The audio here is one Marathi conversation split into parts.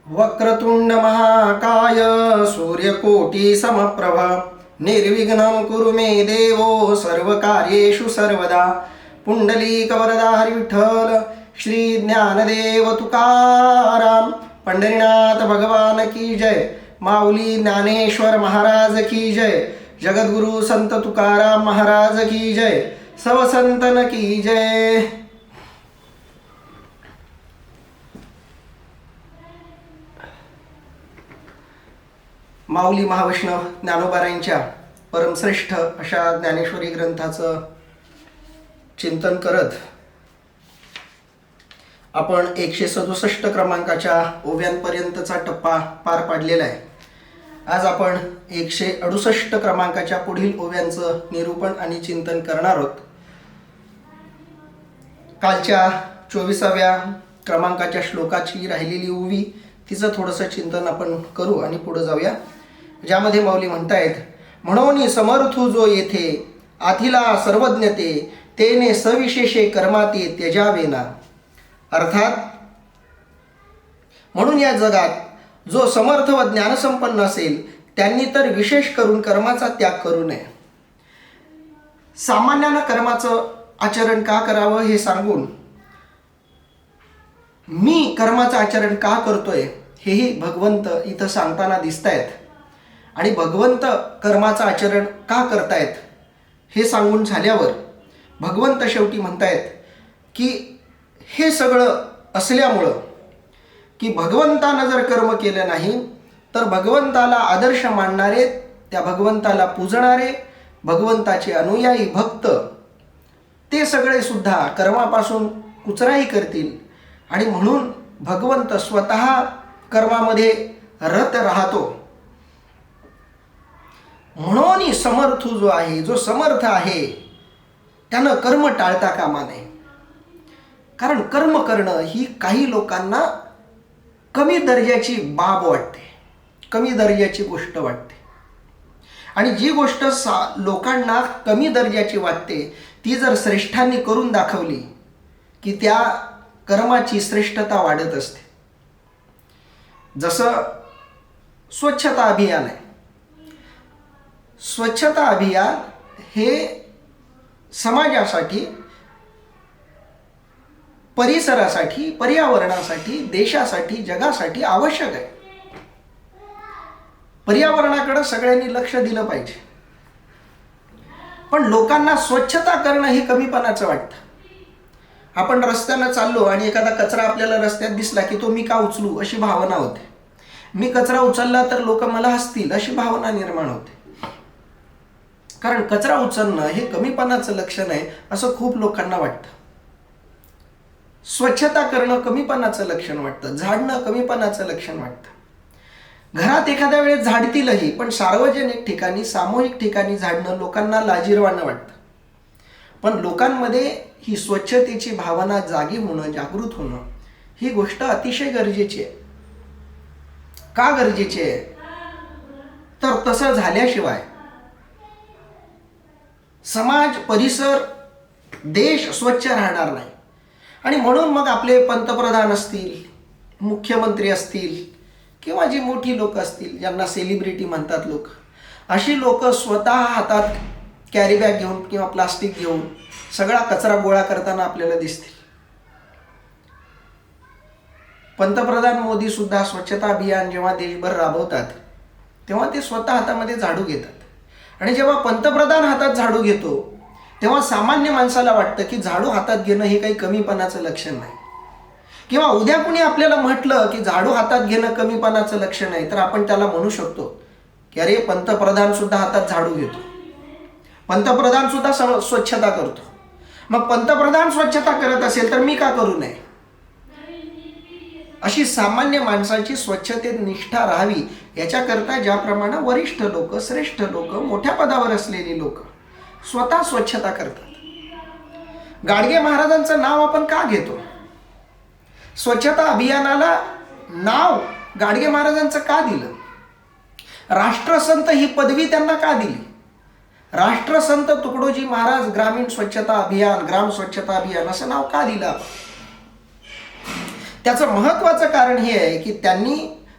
वक्रतुंड महाकाय सूर्यकोटी समप्रभ निर्विघ्नं कुरु मे देवो सर्वकार्येषु सर्वदा. पुंडलीकवरदा हरी विठ्ठल श्री ज्ञानदेव तुकाराम. पंढरीनाथ भगवान की जय. माऊली ज्ञानेश्वर महाराज की जय. जगद्गुरु संत तुकाराम महाराज की जय. सवसंतन की जय. माऊली महावैष्णव ज्ञानोबारायांच्या परमश्रेष्ठ अशा ज्ञानेश्वरी ग्रंथाचं चिंतन करत आपण 167 क्रमांकाच्या ओव्यांपर्यंतचा टप्पा पार पाडलेला आहे. आज आपण 168 क्रमांकाच्या पुढील ओव्यांचं निरूपण आणि चिंतन करणार आहोत. कालच्या 24व्या क्रमांकाच्या श्लोकाची राहिलेली ओवी तिचं थोडंसं चिंतन आपण करू आणि पुढे जाऊया. ज्यामध्ये माऊली म्हणतायत, म्हणून समर्थू जो येथे आथिला सर्वज्ञते तेने सविशेषे कर्माते त्यजावेना. अर्थात म्हणून या जगात जो समर्थ व ज्ञानसंपन्न असेल त्यांनी तर विशेष करून कर्माचा त्याग करू नये. सामान्यानं कर्माचं आचरण का करावं हे सांगून मी कर्माचं आचरण का करतोय हेही भगवंत इथं सांगताना दिसत आहेत. आणि भगवंत कर्माचं आचरण का करतायत हे सांगून झाल्यावर भगवंत शेवटी म्हणतायत की हे सगळं असल्यामुळं की भगवंतानं जर कर्म केलं नाही तर भगवंताला आदर्श मानणारे, त्या भगवंताला पूजणारे, भगवंताचे अनुयायी भक्त ते सगळे सुद्धा कर्मापासून कुचराई करतील. आणि म्हणून भगवंत स्वतः कर्मामध्ये रत राहतो. म्हणून समर्थू जो आहे, जो समर्थ आहे त्यानं कर्म टाळता कामा नये. कारण कर्म करणं ही काही लोकांना कमी दर्जाची बाब वाटते, कमी दर्जाची गोष्ट वाटते. आणि जी गोष्ट लोकांना कमी दर्जाची वाटते ती जर श्रेष्ठांनी करून दाखवली की त्या कर्माची श्रेष्ठता वाढत असते. जसं स्वच्छता अभियान आहे. स्वच्छता अभियान हे समाजासाठी, परिसरासाठी, पर्यावरणासाठी, देशासाठी, जगासाठी आवश्यक आहे. पर्यावरणाकडे सगळ्यांनी लक्ष दिलं पाहिजे. पण लोकांना स्वच्छता करणं हे कमीपणाचं वाटतं. आपण रस्त्यानं चाललो आणि एखादा कचरा आपल्याला रस्त्यात दिसला की तो मी का उचलू अशी भावना होते. मी कचरा उचलला तर लोक मला हसतील अशी भावना निर्माण होते. कारण कचरा उचलणं हे कमीपणाचं लक्षण आहे असं खूप लोकांना वाटतं. स्वच्छता करणं कमीपणाचं लक्षण वाटतं. झाडणं कमीपणाचं लक्षण वाटतं. घरात एखाद्या वेळेस झाडतीलही पण सार्वजनिक ठिकाणी, सामूहिक ठिकाणी झाडणं लोकांना लाजिरवाणं वाटतं. पण लोकांमध्ये ही स्वच्छतेची भावना जागी होणं, जागृत होणं ही गोष्ट अतिशय गरजेची आहे. का गरजेची आहे तर तसं झाल्याशिवाय समाज, परिसर, देश स्वच्छ राहणार नाही. आणि म्हणून मग आपले पंतप्रधान असतील, मुख्यमंत्री असतील किंवा जी मोठी लोक असतील ज्यांना सेलिब्रिटी म्हणतात लोक, अशी लोक स्वतः हातात कॅरी बॅग घेऊन किंवा प्लास्टिक घेऊन सगळा कचरा गोळा करताना आपल्याला दिसतील. पंतप्रधान मोदी सुद्धा स्वच्छता अभियान जेव्हा देशभर राबवतात तेव्हा ते स्वतः हातामध्ये झाडू घेतात. आणि जेव्हा पंतप्रधान हातात झाडू घेतो तेव्हा सामान्य माणसाला वाटतं की झाडू हातात घेणं हे काही कमीपणाचं लक्षण नाही. किंवा उद्या कुणी आपल्याला म्हटलं की झाडू हातात घेणं कमीपणाचं लक्षण आहे तर आपण त्याला म्हणू शकतो की अरे पंतप्रधान सुद्धा हातात झाडू घेतो, पंतप्रधान सुद्धा स्वच्छता करतो. मग पंतप्रधान स्वच्छता करत असेल तर मी का करू नये. अशी सामान्य माणसाची स्वच्छतेत निष्ठा राहावी याच्याकरता ज्याप्रमाणे वरिष्ठ लोक, श्रेष्ठ लोक, मोठ्या पदावर असलेली लोक स्वतः स्वच्छता करतात. गाडगे महाराजांचं नाव आपण का घेतो? स्वच्छता अभियानाला नाव गाडगे महाराजांचं का दिलं? राष्ट्रसंत ही पदवी त्यांना का दिली? राष्ट्रसंत तुकडोजी महाराज ग्रामीण स्वच्छता अभियान, ग्राम स्वच्छता अभियान असं नाव का दिलं? त्याचं महत्त्वाचं कारण हे आहे की त्यांनी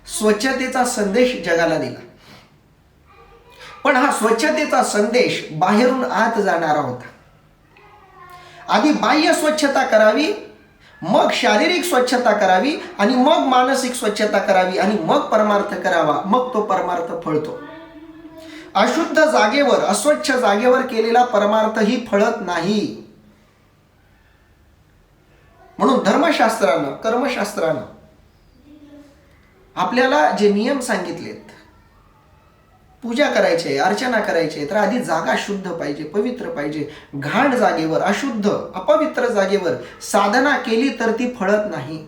स्वच्छतेचा संदेश जगाला दिला. पण हा स्वच्छतेचा संदेश बाहेरून आत जाणारा होता. आधी बाह्य स्वच्छता करावी, मग शारीरिक स्वच्छता करावी, आणि मग मानसिक स्वच्छता करावी, आणि मग परमार्थ करावा. मग तो परमार्थ फळतो. अशुद्ध जागेवर, अस्वच्छ जागेवर केलेला परमार्थही फळत नाही. म्हणून धर्मशास्त्रानं, कर्मशास्त्रानं आपल्याला जे नियम सांगितलेत, पूजा करायची आहे, अर्चना करायची आहे, तर आधी जागा शुद्ध पाहिजे, पवित्र पाहिजे. घाण जागेवर, अशुद्ध अपवित्र जागेवर साधना केली तर ती फळत नाही.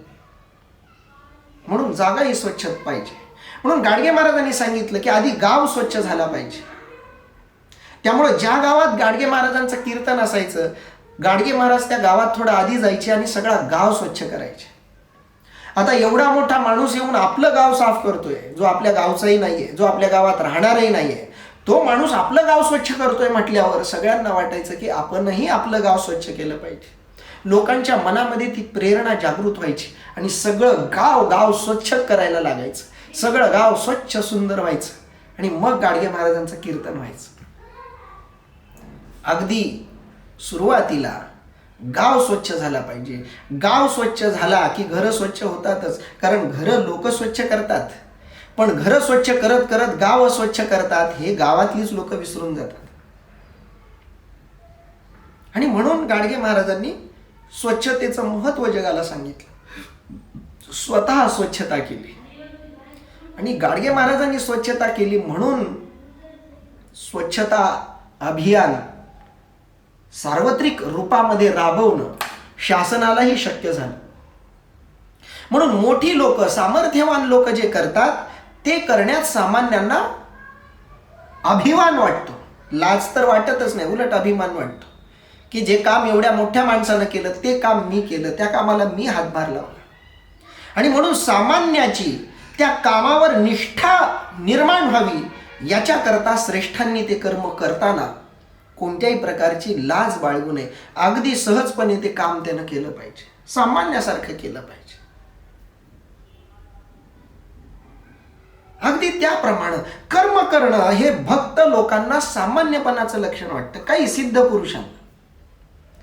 म्हणून जागाही स्वच्छ पाहिजे. म्हणून गाडगे महाराजांनी सांगितलं की आधी गाव स्वच्छ झाला पाहिजे. त्यामुळे ज्या गावात गाडगे महाराजांचं कीर्तन असायचं, गाडगे महाराज त्या गावात थोडं आधी जायचे आणि सगळा गाव स्वच्छ करायचे. आता एवढा मोठा माणूस येऊन आपलं गाव साफ करतोय, जो आपल्या गावचाही नाहीये, जो आपल्या गावात राहणारही नाहीये, तो माणूस आपलं गाव स्वच्छ करतोय म्हटल्यावर सगळ्यांना वाटायचं की आपणही आपलं गाव स्वच्छ केलं पाहिजे. लोकांच्या मनामध्ये ती प्रेरणा जागृत व्हायची आणि सगळं गाव स्वच्छ करायला लागायचं. सगळं गाव स्वच्छ सुंदर व्हायचं आणि मग गाडगे महाराजांचं कीर्तन व्हायचं. अगदी सुरुवातीला गाव स्वच्छ झाला पाहिजे. गाव स्वच्छ झाला की घरं स्वच्छ होतातच, कारण घरं लोक स्वच्छ करतात. पण घरं स्वच्छ करत करत गाव अस्वच्छ करतात, हे गावातलीच लोक विसरून जातात. आणि म्हणून गाडगे महाराजांनी स्वच्छतेचं महत्त्व जगाला सांगितलं. स्वतः स्वच्छता केली आणि गाडगे महाराजांनी स्वच्छता केली म्हणून स्वच्छता अभियान सार्वत्रिक रूपामध्ये राबवणं शासनालाही शक्य झालं. म्हणून मोठी लोक, सामर्थ्यवान लोक जे करतात ते करण्यात सामान्यांना अभिमान वाटतो. लाज तर वाटतच नाही, उलट अभिमान वाटतो की जे काम एवढ्या मोठ्या माणसानं केलं ते काम मी केलं, त्या कामाला मी हातभार लावला. आणि म्हणून सामान्याची त्या कामावर निष्ठा निर्माण व्हावी याच्याकरता श्रेष्ठांनी ते कर्म करताना कोणत्याही प्रकारची लाज बाळगू नये. अगदी सहजपणे ते काम त्यानं केलं पाहिजे, सामान्यासारखं केलं पाहिजे. अगदी त्याप्रमाणे कर्म करणं हे भक्त लोकांना सामान्यपणाचं लक्षण वाटतं. काही सिद्ध पुरुषांना,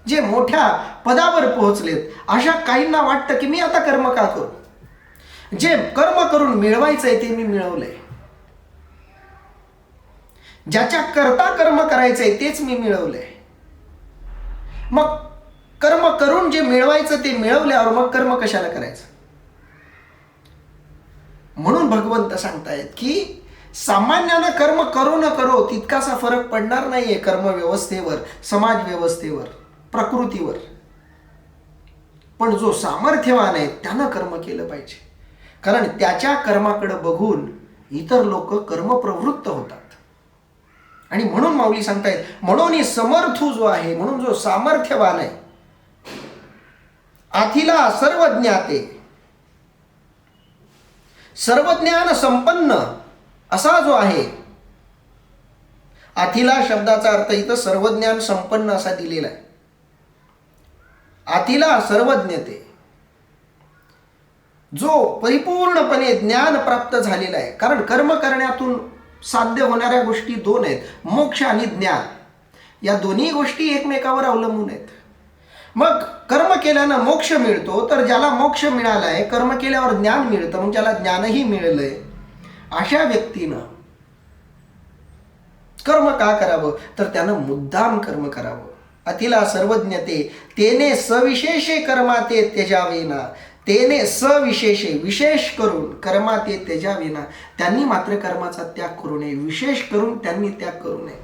जे मोठ्या पदावर पोहोचलेत, अशा काहींना वाटतं की मी आता कर्म का करू, जे कर्म करून मिळवायचंय ते मी मिळवलंय, ज्याच्या करता कर्म करायचंय तेच मी मिळवलंय. मग कर्म करून जे मिळवायचं ते मिळवल्यावर मग कर्म कशाला करायचं. म्हणून भगवंत सांगतायत की सामान्यानं कर्म करो न करो तितकासा फरक पडणार नाहीये कर्म व्यवस्थेवर, समाज व्यवस्थेवर, प्रकृतीवर. पण जो सामर्थ्यवान आहे त्यानं कर्म केलं पाहिजे, कारण त्याच्या कर्माकडे बघून इतर लोक कर्मप्रवृत्त होतात. आणि म्हणून माऊली सांगतायत, म्हणून समर्थू जो आहे, म्हणून जो सामर्थ्यवान आहे, आथिला सर्वज्ञाते, सर्वज्ञान संपन्न असा जो आहे. आथिला शब्दाचा अर्थ इथं सर्वज्ञान संपन्न असा दिलेला आहे. आथिला सर्वज्ञते, जो परिपूर्णपणे ज्ञान प्राप्त झालेला आहे. कारण कर्म करण्यातून साध्य होणाऱ्या गोष्टी दोन आहेत, मोक्ष आणि ज्ञान. या दोन्ही गोष्टी एकमेकावर अवलंबून आहेत. मग कर्म केल्यानं मोक्ष मिळतो, तर ज्याला मोक्ष मिळालाय, कर्म केल्यावर ज्ञान मिळतं, मग ज्याला ज्ञानही मिळलंय, अशा व्यक्तीनं कर्म का करावं, तर त्यानं मुद्दाम कर्म करावं. अतिला सर्वज्ञते तेने सविशेषे कर्माते त्यजावेना, तेने सविशेषे, विशेष करून कर्माते त्यजावेना, त्यांनी मात्र कर्माचा त्याग करू नये, विशेष करून त्यांनी त्याग करू नये.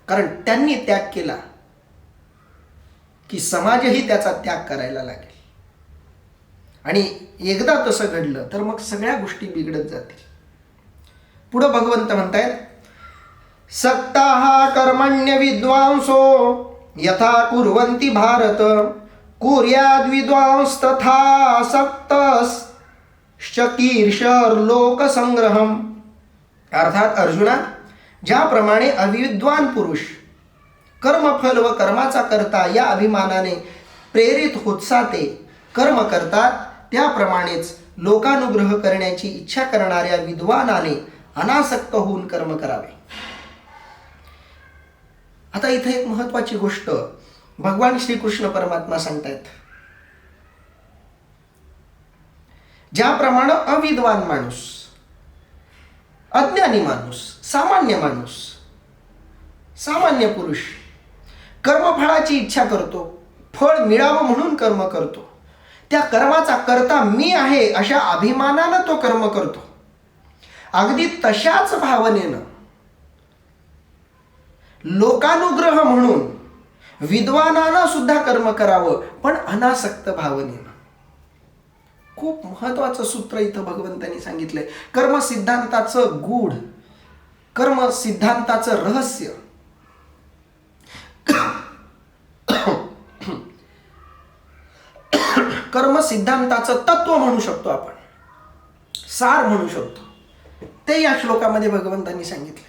कारण त्यांनी त्याग केला की समाजही त्याचा त्याग करायला लागेल. आणि एकदा तसं घडलं तर मग सगळ्या गोष्टी बिघडत जातील. पुढं भगवंत म्हणतायत, सक्ताः कर्मण्य विद्वांसो यथा कुर्वन्ति भारत, कुर्याद् विद्वांस तथा सक्तश्चकीर्षर लोक संग्रहम. अर्थात अर्जुना, ज्याप्रमाणे अविद्वान पुरुष कर्मफल व कर्माचा करता या अभिमानाने प्रेरित होतसाते कर्म करतात, त्याप्रमाणेच लोकानुग्रह करण्याची इच्छा करणाऱ्या विद्वानाने अनासक्त होऊन कर्म करावे. आता इथे एक महत्वाची गोष्ट भगवान श्रीकृष्ण परमात्मा सांगतायत. ज्याप्रमाणे अविद्वान माणूस, अज्ञानी माणूस, सामान्य माणूस, सामान्य पुरुष कर्मफळाची इच्छा करतो, फळ मिळावं म्हणून कर्म करतो, त्या कर्माचा कर्ता मी आहे अशा अभिमानानं तो कर्म करतो. अगदी तशाच भावनेनं लोकानुग्रह म्हणून विद्वानानं सुद्धा कर्म करावं, पण अनासक्त भावनेनं. खूप महत्वाचं सूत्र इथं भगवंतांनी सांगितलंय. कर्म सिद्धांताचं गूढ, कर्म सिद्धांताचं रहस्य, कर्म सिद्धांताचं तत्व म्हणू शकतो आपण, सार म्हणू शकतो, ते या श्लोकामध्ये भगवंतांनी सांगितले.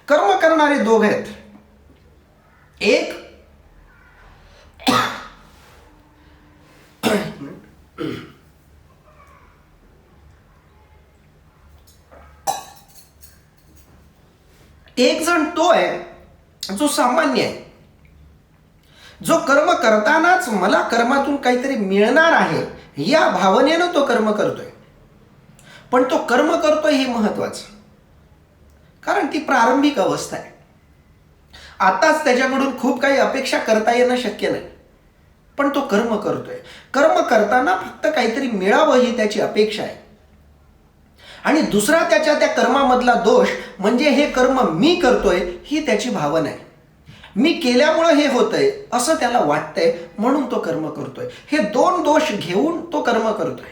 कर्म करणारे दोघ आहेत. एक जण तो आहे जो सामान्य आहे, जो कर्म करतानाच मला कर्मातून काहीतरी मिळणार आहे या भावनेनं तो कर्म करतोय. पण तो कर्म करतोय हे महत्वाचं, कारण ती प्रारंभिक अवस्था आहे. आताच त्याच्याकडून खूप काही अपेक्षा करता येणं शक्य नाही, पण तो कर्म करतोय. कर्म करताना फक्त काहीतरी मिळावं ही त्याची अपेक्षा आहे. आणि दुसरा त्याच्या त्या कर्मामधला दोष म्हणजे हे कर्म मी करतोय ही त्याची भावना आहे. मी केल्यामुळं हे होतंय असं त्याला वाटतंय म्हणून तो कर्म करतोय. हे दोन दोष घेऊन तो कर्म करतोय.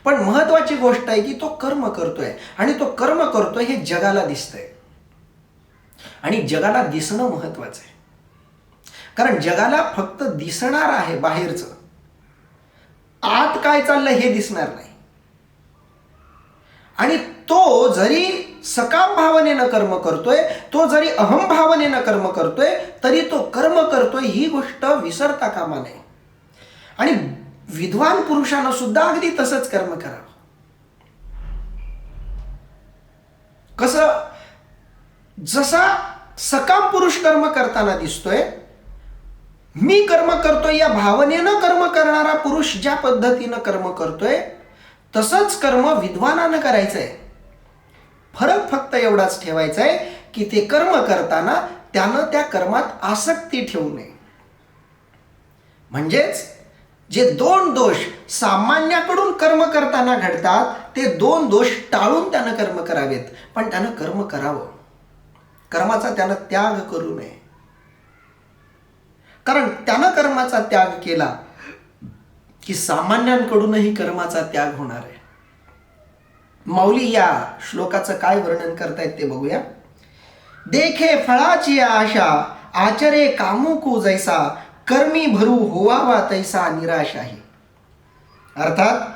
पण महत्वाची गोष्ट आहे की तो कर्म करतोय आणि तो कर्म करतोय हे जगाला दिसतंय. आणि जगाला दिसणं महत्वाचं आहे, कारण जगाला फक्त दिसणार आहे बाहेरचं, आत काय चाललंय हे दिसणार नाही. आणि तो जरी सकाम भावनेनं कर्म करतोय, तो जरी अहम भावनेनं कर्म करतोय, तरी तो कर्म करतोय ही गोष्ट विसरता कामा नये. आणि विद्वान पुरुषानं सुद्धा अगदी तसंच कर्म करावं. कसं? जसा सकाम पुरुष कर्म करताना दिसतोय, मी कर्म करतोय या भावनेनं कर्म करणारा पुरुष ज्या पद्धतीनं कर्म करतोय तसंच कर्म विद्वानानं करायचंय. फरक फक्त एवढाच ठेवायचा आहे की ते कर्म करताना त्यानं त्या कर्मात आसक्ती ठेवू नये. म्हणजेच जे दोन दोष सामान्याकडून कर्म करताना घडतात ते दोन दोष टाळून त्यानं कर्म करावेत. पण त्यानं कर्म करावं, कर्माचा त्यानं त्याग करू नये. कारण त्यानं कर्माचा त्याग केला की सामान्यांकडूनही कर्माचा त्याग होणार आहे. माऊली या श्लोकाचं काय वर्णन करतायत ते बघूया. देखे फळाची आशा, आचरे कामुकू जैसा, कर्मी भरू होवावा तैसा निराशाही. अर्थात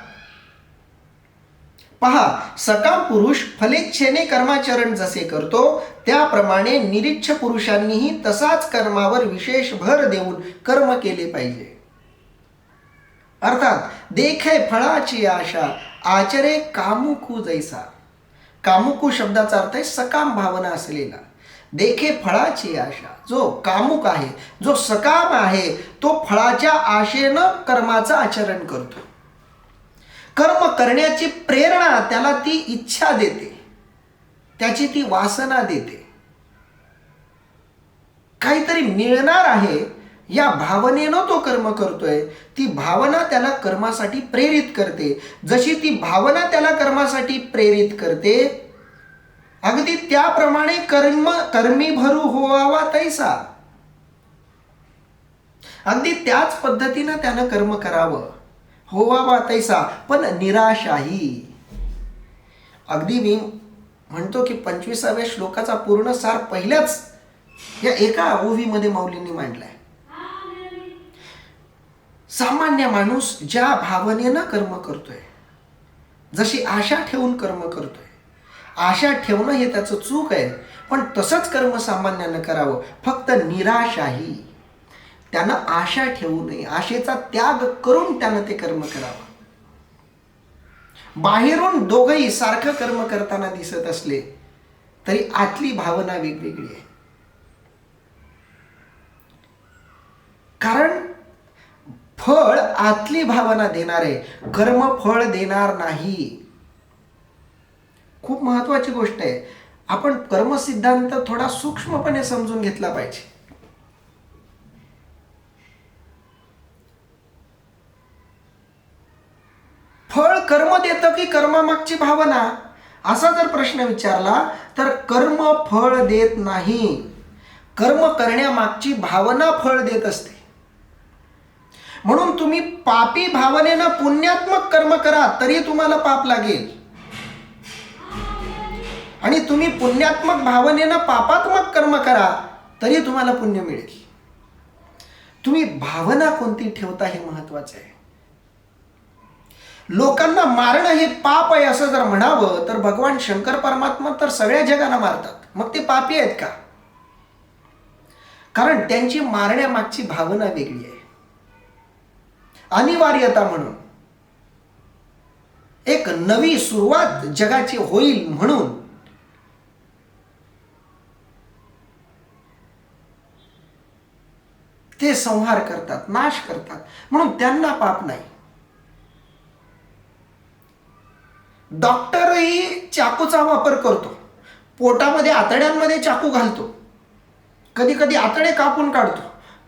पहा, सकाम पुरुष फलेच्छेने कर्माचरण जसे करतो त्याप्रमाणे निरीच्छ पुरुषांनीही तसाच कर्मावर विशेष भर देऊन कर्म केले पाहिजे. अर्थात देखे फळाची आशा, आचरे कामुकू जैसा. कामुकू शब्दाचा अर्थ आहे सकाम भावना असलेला. देखे फळाची आशा, जो कामुक आहे, जो सकाम आहे, तो फळाच्या आशेनं कर्माचं आचरण करतो. कर्म करण्याची प्रेरणा त्याला ती इच्छा देते, त्याची ती वासना देते. काहीतरी मिळणार आहे या भावनेनं तो कर्म करतोय. ती भावना त्याला कर्मासाठी प्रेरित करते. जशी ती भावना त्याला कर्मासाठी प्रेरित करते, अगदी त्याप्रमाणे कर्मी भरू होवावा तैसा. अगदी त्याच पद्धतीनं त्यानं कर्म करावं, होवावा तैसा, पण निराशाही. अगदी मी म्हणतो की 25व्या श्लोकाचा पूर्ण सार पहिल्याच या एका ओवीमध्ये माऊलींनी मांडलाय. सामान्य माणूस ज्या भावनेनं कर्म करतोय, जशी आशा ठेवून कर्म करतोय, आशा ठेवणं हे त्याचं चूक आहे, पण तसंच कर्म सामान्यानं करावं. फक्त निराशाही, त्यानं आशा ठेवू नये, आशेचा त्याग करून त्यानं ते कर्म करावं. बाहेरून दोघंही सारखं कर्म करताना दिसत असले तरी आतली भावना वेगवेगळी आहे. कारण फळ आतली भावना देणार आहे, कर्म फळ देणार नाही. खूप महत्वाची गोष्ट आहे. आपण कर्म सिद्धांत थोडा सूक्ष्मपणे समजून घेतला पाहिजे. फळ कर्म देतं की कर्मामागची भावना, असा जर प्रश्न विचारला तर कर्म फळ देत नाही. कर्म करण्यामागची भावना फळ देत असते. म्हणून तुम्ही पापी भावनेनं पुण्यात्मक कर्म करा तरी तुम्हाला पाप लागेल, आणि तुम्ही पुण्यात्मक भावनेनं पापात्मक कर्म करा तरी तुम्हाला पुण्य मिळेल. तुम्ही भावना कोणती ठेवता हे महत्वाचं आहे. लोकांना मारणं हे पाप आहे असं जर म्हणावं तर भगवान शंकर परमात्मा तर सगळ्या जगाला मारतात, मग ते पापी आहेत का? कारण त्यांची मारण्यामागची भावना वेगळी आहे. अनिवार्यता म्हणून, एक नवी सुरुवात जगाची होईल म्हणून ते संहार करतात, नाश करतात, म्हणून त्यांना पाप नाही. डॉक्टरही चाकूचा वापर करतो, पोटामध्ये आतड्यांमध्ये चाकू घालतो, कधी कधी आतडे कापून काढतो,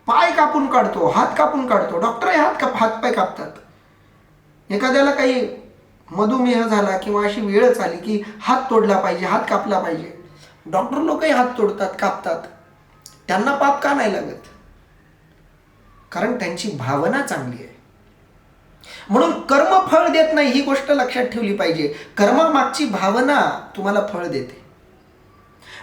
पाय कापून काढतो, हात कापून काढतो. डॉक्टरही हातपाय कापतात. एखाद्याला काही मधुमेह झाला किंवा अशी वेळच आली की हात तोडला पाहिजे, हात कापला पाहिजे, डॉक्टर लोकही हात तोडतात, कापतात. त्यांना पाप का नाही लागत? कारण त्यांची भावना चांगली आहे. म्हणून कर्म फळ देत नाही ही गोष्ट लक्षात ठेवली पाहिजे. कर्मामागची भावना तुम्हाला फळ देते.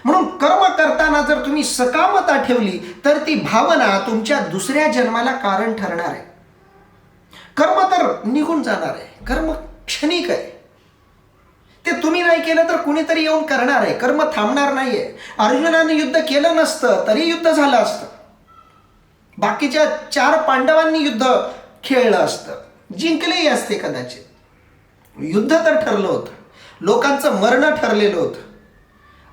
म्हणून कर्म करताना जर तुम्ही सकामता ठेवली तर ती भावना तुमच्या दुसऱ्या जन्माला कारण ठरणार आहे. कर्म तर निघून जाणार आहे, कर्म क्षणिक आहे, ते तुम्ही नाही केलं तर कुणीतरी येऊन करणार आहे. कर्म थांबणार नाहीये. अर्जुनाने युद्ध केलं नसतं तरी युद्ध झालं असतं, बाकीच्या 4 पांडवांनी युद्ध खेळलं असतं, जिंकलेही असते कदाचित. युद्ध तर ठरलं होतं, लोकांचं मरण ठरलेलं होतं.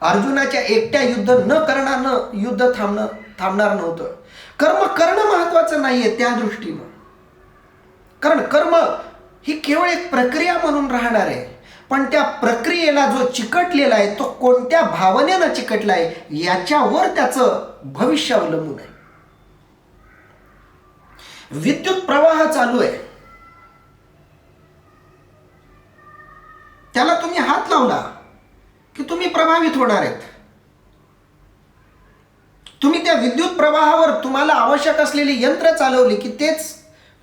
अर्जुनाच्या एकट्या युद्ध न करण्यानं युद्ध थांबणार नव्हतं. कर्म करणं महत्वाचं नाहीये त्या दृष्टीनं, कारण कर्म ही केवळ एक प्रक्रिया म्हणून राहणार आहे. पण त्या प्रक्रियेला जो चिकटलेला आहे तो कोणत्या भावनेनं चिकटला आहे याच्यावर त्याचं भविष्य अवलंबून आहे. विद्युत प्रवाह चालू आहे, त्याला तुम्ही हात लावला की तुम्ही प्रभावित होणार आहेत. तुम्ही त्या विद्युत प्रवाहावर तुम्हाला आवश्यक असलेली यंत्र चालवली की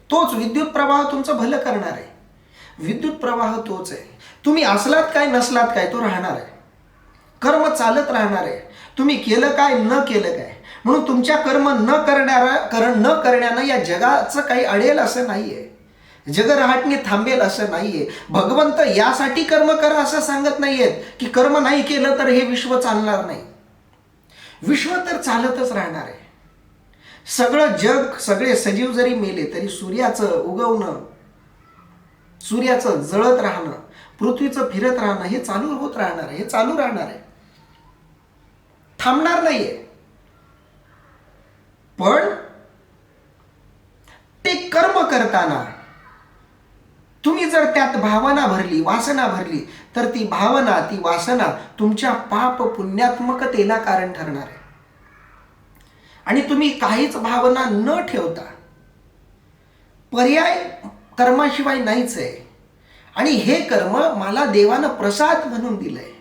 तोच विद्युत प्रवाह तुमचं भलं करणार आहे. विद्युत प्रवाह तोच आहे. तुम्ही असलात काय नसलात काय तो राहणार आहे. कर्म चालत राहणार आहे. तुम्ही केलं काय न केलं काय, म्हणून तुमच्या कर्म न करण्यानं या जगाचं काही अडेल असं नाहीये. जग रहाटणे थांबेल असं नाहीये. भगवंत यासाठी कर्म करा असं सांगत नाहीयेत की कर्म नाही केलं तर हे विश्व चालणार नाही. विश्व तर चालतच राहणार आहे. सगळं जग, सगळे सजीव जरी मेले तरी सूर्याचं उगवणं, सूर्याचं जळत राहणं, पृथ्वीचं फिरत राहणं हे चालू होत राहणार आहे. हे चालू राहणार आहे, थांबणार नाहीये. पण ते कर्म करताना तुम्ही जर त्यात भावना भरली, वासना भरली तर ती भावना, ती वासना तुमच्या पाप पुण्यात्मकतेला कारण ठरणार आहे. आणि तुम्ही काहीच भावना न ठेवता, पर्याय कर्माशिवाय नाहीच आहे. आणि हे कर्म मला देवानं प्रसाद म्हणून दिलंय.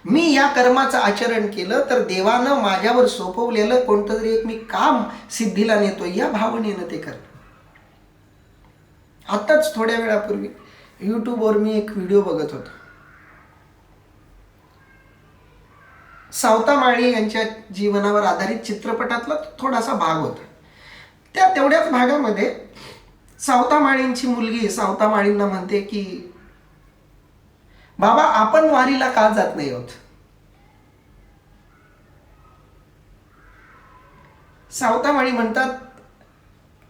मी या कर्माचं आचरण केलं तर देवानं माझ्यावर सोपवलेलं कोणतं तरी एक मी काम सिद्धीला नेतोय या भावनेनं ते करतो. आताच थोड्या वेळापूर्वी यूट्यूबवर मी एक व्हिडिओ बघत होतो. सावता माळी यांच्या जीवनावर आधारित चित्रपटातला थोडासा भाग होता. त्या तेवढ्याच भागामध्ये सावता माळींची मुलगी सावता माळींना म्हणते की बाबा आपण वारीला का जात नाही आहोत. सावता माळी म्हणतात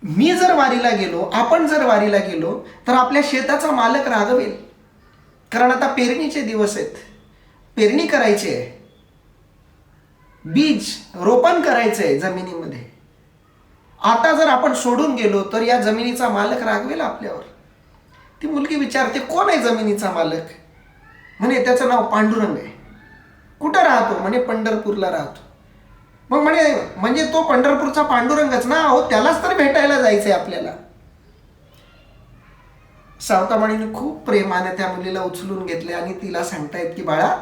मी जर वारीला गेलो, आपण जर वारीला गेलो तर आपल्या शेताचा मालक रागवेल, कारण आता पेरणीचे दिवस आहेत, पेरणी करायची आहे, बीज रोपण करायचं आहे जमिनीमध्ये. आता जर आपण सोडून गेलो तर या जमिनीचा मालक रागवेल आपल्यावर. ती मुलगी विचारते, कोण आहे जमिनीचा मालक? म्हणे त्याचं नाव पांडुरंग आहे. कुठं राहतो? म्हणे पंढरपूरला राहतो. मग म्हणे म्हणजे तो पंढरपूरचा पांडुरंगच ना? हो, त्यालाच तर भेटायला जायचंय आपल्याला. सावतामाळीने खूप प्रेमाने त्या मुलीला उचलून घेतले आणि तिला सांगतायत की बाळा,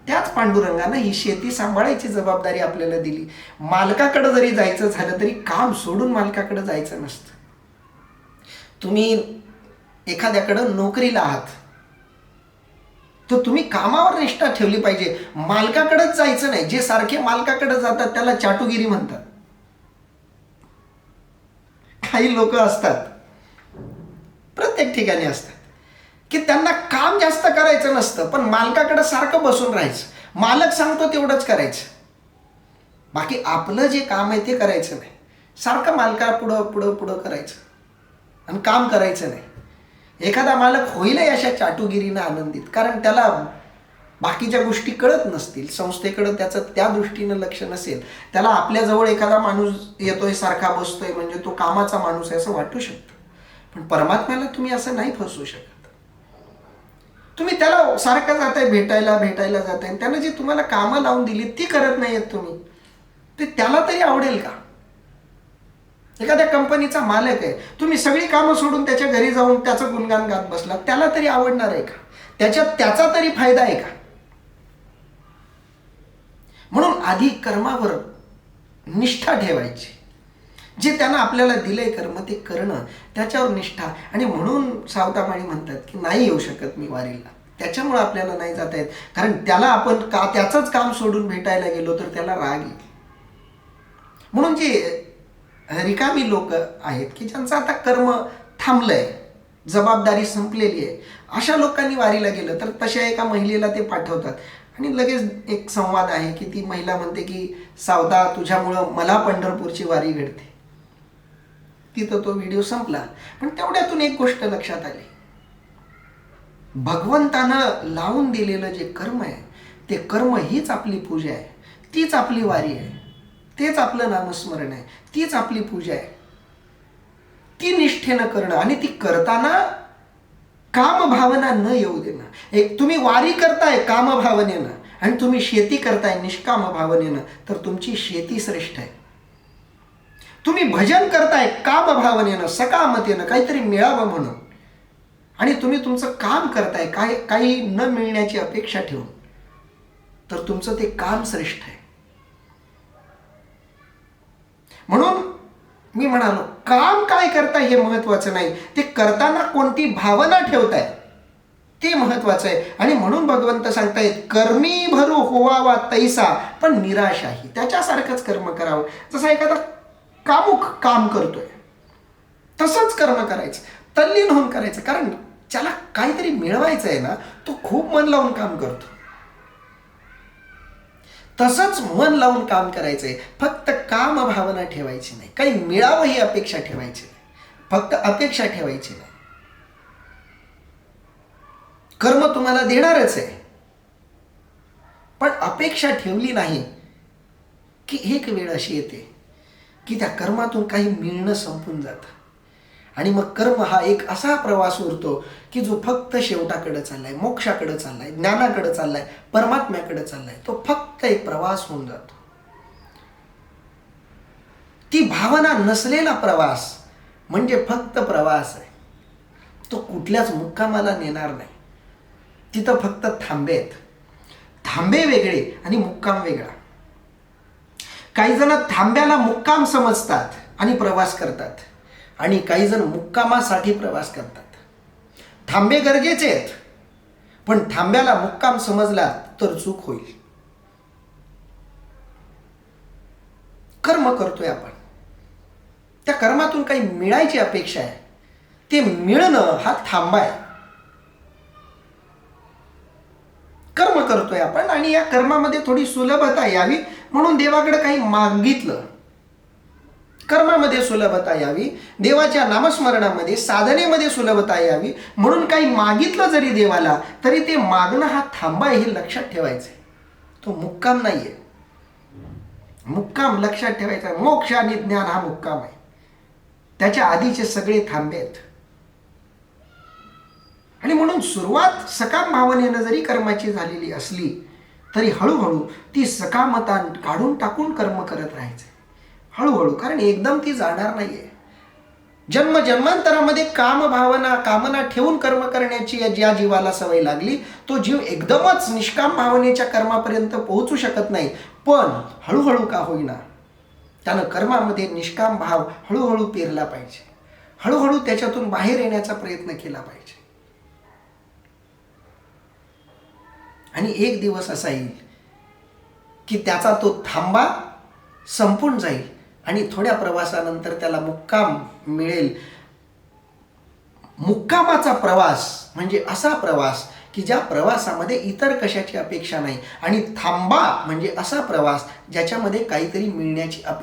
त्याच पांडुरंगानं ही शेती सांभाळायची जबाबदारी आपल्याला दिली. मालकाकडे जरी जायचं झालं तरी काम सोडून मालकाकडे जायचं नसतं. तुम्ही एखाद्याकडं नोकरीला आहात तर तुम्ही कामावर निष्ठा ठेवली पाहिजे, मालकाकडेच जायचं नाही. जे सारखे मालकाकडे जातात त्याला चाटुगिरी म्हणतात. काही लोक असतात, प्रत्येक ठिकाणी असतात, की त्यांना काम जास्त करायचं नसतं पण मालकाकडे सारखं बसून राहायचं. मालक सांगतो तेवढंच करायचं, बाकी आपलं जे काम आहे ते करायचं नाही. सारखं मालका पुढं पुढं पुढं करायचं आणि काम करायचं नाही. एखादा मालक होईल अशा चाटुगिरीनं आनंदित, कारण त्याला बाकीच्या गोष्टी कळत नसतील, संस्थेकडं त्याचं त्या दृष्टीनं लक्ष नसेल. त्याला आपल्याजवळ एखादा माणूस येतोय, सारखा बसतोय म्हणजे तो कामाचा माणूस आहे असं वाटू शकतं. पण परमात्म्याला तुम्ही असं नाही फसवू शकत. तुम्ही त्याला सारखं जाताय, भेटायला जाताय, त्यानं जी तुम्हाला कामं लावून दिली ती करत नाहीयेत तुम्ही, ते त्याला तरी आवडेल का? एखाद्या कंपनीचा मालक आहे, तुम्ही सगळी कामं सोडून त्याच्या घरी जाऊन त्याचं गुणगान गात बसला, त्याला तरी आवडणार आहे का? त्याच्यात त्याचा तरी फायदा आहे का? म्हणून आधी कर्मावर निष्ठा ठेवायची. जे त्यानं आपल्याला दिलंय कर्म ते करणं, त्याच्यावर निष्ठा. आणि म्हणून सावतामाळी म्हणतात की नाही येऊ शकत मी वारीला, त्याच्यामुळे आपल्याला नाही जाता येत, कारण त्याला आपण त्याचंच काम सोडून भेटायला गेलो तर त्याला राग येईल. म्हणून जे रिकामी लोक आहेत की ज्यांचं आता कर्म थांबलंय, जबाबदारी संपलेली आहे, अशा लोकांनी वारीला गेलं तर तशा एका महिलेला ते पाठवतात आणि लगेच एक संवाद आहे की ती महिला म्हणते की सावता, तुझ्यामुळं मला पंढरपूरची वारी घडते. तिथं तो व्हिडिओ संपला. पण तेवढ्यातून एक गोष्ट लक्षात आली, भगवंतानं लावून दिलेलं जे कर्म आहे ते कर्म हीच आपली पूजा आहे, तीच आपली वारी आहे, तेच आपलं नामस्मरण आहे, तीच आपली पूजा आहे. ती निष्ठेनं करणं आणि ती करताना कामभावना न येऊ देणं. एक तुम्ही वारी करताय कामभावनेनं आणि तुम्ही शेती करताय निष्काम भावनेनं तर तुमची शेती श्रेष्ठ आहे. तुम्ही भजन करताय कामभावनेनं, सकामतेनं, काहीतरी मिळावं म्हणून, आणि तुम्ही तुमचं काम करताय काही न मिळण्याची अपेक्षा ठेवून, तर तुमचं ते काम श्रेष्ठ आहे. म्हणून मी म्हणालो, काम काय करताय हे महत्वाचं नाही, ते करताना कोणती भावना ठेवताय ते महत्वाचं आहे. आणि म्हणून भगवंत सांगतायत, कर्मी भरू होवावा तैसा पण निराशाही. त्याच्यासारखंच कर्म करावं. जसं एखादा कामुक काम करतोय तसंच कर्म करायचं, तल्लीन होऊन करायचं. कारण ज्याला काहीतरी मिळवायचं आहे ना, तो खूप मन लावून काम करतो. तसंच मन लावून काम करायचंय, फक्त काम भावना ठेवायची नाही, काही मिळावं ही अपेक्षा ठेवायची नाही, फक्त अपेक्षा ठेवायची नाही. कर्म तुम्हाला देणारच आहे, पण अपेक्षा ठेवली नाही की एक वेळ अशी येते की त्या कर्मातून काही मिळणं संपून जातं आणि मग कर्म हा एक असा प्रवास उरतो की जो फक्त शेवटाकडे चाललाय, मोक्षाकडे चाललाय, ज्ञानाकडे चाललाय, परमात्म्याकडे चाललाय. तो फक्त एक प्रवास होऊन जातो. ती भावना नसलेला प्रवास म्हणजे फक्त प्रवास आहे, तो कुठल्याच मुक्कामाला नेणार नाही. तिथं फक्त थांबे आहेत. थांबे वेगळे आणि मुक्काम वेगळा. काही जण थांब्याला मुक्काम समजतात आणि प्रवास करतात, आणि काही जण मुक्कामासाठी प्रवास करतात. थांबे गरजेचे आहेत, पण थांब्याला मुक्काम समजला तर चूक होईल. कर्म करतोय आपण, त्या कर्मातून काही मिळायची अपेक्षा आहे, ते मिळणं हा थांबा आहे. कर्म करतोय आपण आणि या कर्मामध्ये थोडी सुलभता यावी म्हणून देवाकडे काही मागितलं, कर्मामध्ये सुलभता यावी, देवाच्या नामस्मरणामध्ये साधनेमध्ये सुलभता यावी म्हणून काही मागितलं जरी देवाला तरी ते मागणं हा थांबा हे लक्षात ठेवायचं. तो मुक्काम नाहीये. मुक्काम लक्षात ठेवायचा. मोक्ष आणि ज्ञान हा मुक्काम आहे. त्याच्या आधीचे सगळे थांबे आहेत. आणि म्हणून सुरुवात सकाम भावनेनं जरी कर्माची झालेली असली तरी हळूहळू ती सकामता काढून टाकून कर्म करत राहायचे. हळूहळू, कारण एकदम ती जाणार नाहीये. जन्मांतरामध्ये कामना ठेवून कर्म करण्याची ज्या जीवाला सवय लागली तो जीव एकदमच निष्काम भावनेच्या कर्मापर्यंत पोहोचू शकत नाही. पण हळूहळू का होईना त्यानं कर्मामध्ये निष्काम भाव हळूहळू पेरला पाहिजे. हळूहळू त्याच्यातून बाहेर येण्याचा प्रयत्न केला पाहिजे. आणि एक दिवस असा येईल की त्याचा तो थांबा संपून जाईल आणि थोड्या प्रवासानंतर त्याला मुक्काम मिळेल. मुक्कामाचा प्रवास म्हणजे असा प्रवास की ज्या प्रवासामध्ये इतर कशाची अपेक्षा नाही. आणि थांबा म्हणजे असा प्रवास ज्याच्यामध्ये काहीतरी मिळण्याची अपेक्षा